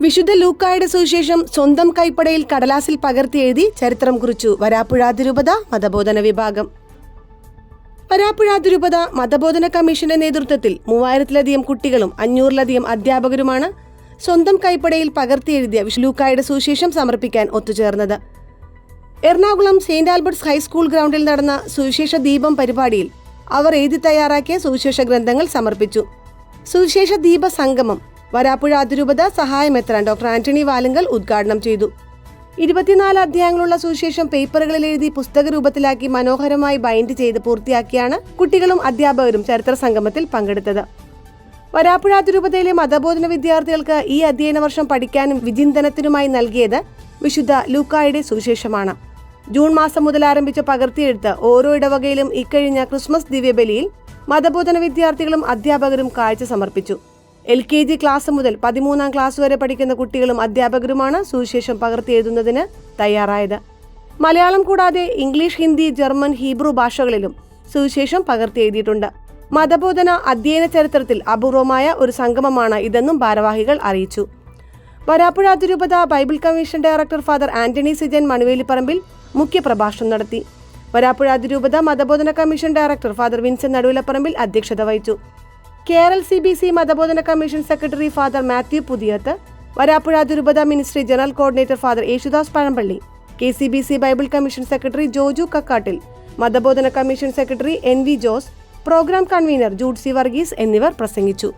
വിശുദ്ധ ലൂക്കായുടെ സുവിശേഷം സ്വന്തം കൈപ്പടയിൽ കടലാസിൽ പകർത്തിയെഴുതി ചരിത്രം കുറിച്ചു വരാപ്പുഴ അതിരൂപത മതബോധന വിഭാഗം. വരാപ്പുഴ അതിരൂപത മതബോധന കമ്മീഷന്റെ നേതൃത്വത്തിൽ 3000-ലധികം കുട്ടികളും 500-ലധികം അധ്യാപകരുമാണ് സ്വന്തം കൈപ്പടയിൽ പകർത്തിയെഴുതിയ വിശുദ്ധ ലൂക്കായുടെ സുവിശേഷം സമർപ്പിക്കാൻ ഒത്തുചേർന്നത്. എറണാകുളം സെയിന്റ് ആൽബർട്ട്സ് ഹൈസ്കൂൾ ഗ്രൗണ്ടിൽ നടന്ന സുവിശേഷ ദീപം പരിപാടിയിൽ അവർ എഴുതി തയ്യാറാക്കിയ സുവിശേഷ ഗ്രന്ഥങ്ങൾ സമർപ്പിച്ചു. സുവിശേഷ ദീപ സംഗമം വരാപ്പുഴ അതിരൂപത സഹായ മെത്രാൻ ഡോക്ടർ ആന്റണി വാലുങ്കൽ ഉദ്ഘാടനം ചെയ്തു. 24 അധ്യായങ്ങളുള്ള സുവിശേഷം പേപ്പറുകളിൽ എഴുതി പുസ്തക രൂപത്തിലാക്കി മനോഹരമായി ബൈൻഡ് ചെയ്ത് പൂർത്തിയാക്കിയാണ് കുട്ടികളും അധ്യാപകരും ചരിത്ര സംഗമത്തിൽ പങ്കെടുത്തത്. വരാപ്പുഴ അതിരൂപതയിലെ മതബോധന വിദ്യാർത്ഥികൾക്ക് ഈ അധ്യയന വർഷം പഠിക്കാനും വിചിന്തനത്തിനുമായി നൽകിയത് വിശുദ്ധ ലൂക്കായുടെ സുവിശേഷമാണ്. ജൂൺ മാസം മുതൽ ആരംഭിച്ച പകർത്തിയെഴുത്ത് ഓരോ ഇടവകയിലും ഇക്കഴിഞ്ഞ ക്രിസ്മസ് ദിവ്യബലിയിൽ മതബോധന വിദ്യാർത്ഥികളും അധ്യാപകരും കാഴ്ച സമർപ്പിച്ചു. LKG ക്ലാസ് മുതൽ 13ാം ക്ലാസ് വരെ പഠിക്കുന്ന കുട്ടികളും അധ്യാപകരുമാണ് സുവിശേഷം പകർത്തിയെഴുതുന്നതിന് തയ്യാറായത്. മലയാളം കൂടാതെ ഇംഗ്ലീഷ്, ഹിന്ദി, ജർമ്മൻ, ഹീബ്രു ഭാഷകളിലും സുവിശേഷം പകർത്തിയെഴുതിയിട്ടുണ്ട്. മതബോധന അധ്യയന ചരിത്രത്തിൽ അപൂർവമായ ഒരു സംഗമമാണ് ഇതെന്നും ഭാരവാഹികൾ അറിയിച്ചു. വരാപ്പുഴ അതിരൂപത Bible commission director father Antony Sijan Manuvelipparambil മുഖ്യപ്രഭാഷണം നടത്തി. വരാപ്പുഴ അതിരൂപത മതബോധന commission director father Vincent Naduvilapparambil അധ്യക്ഷത വഹിച്ചു. KRLCBC മതബോധന commission secretary father Mathew Puthiyath, Varapuzha അതിരൂപത ministry general coordinator father Yesudas Pazhampally, KCBC Bible commission secretary Joju Kakkattil, മതബോധന commission secretary NV Jose, programme convener Jude C Varghese എന്നിവർ പ്രസംഗിച്ചു.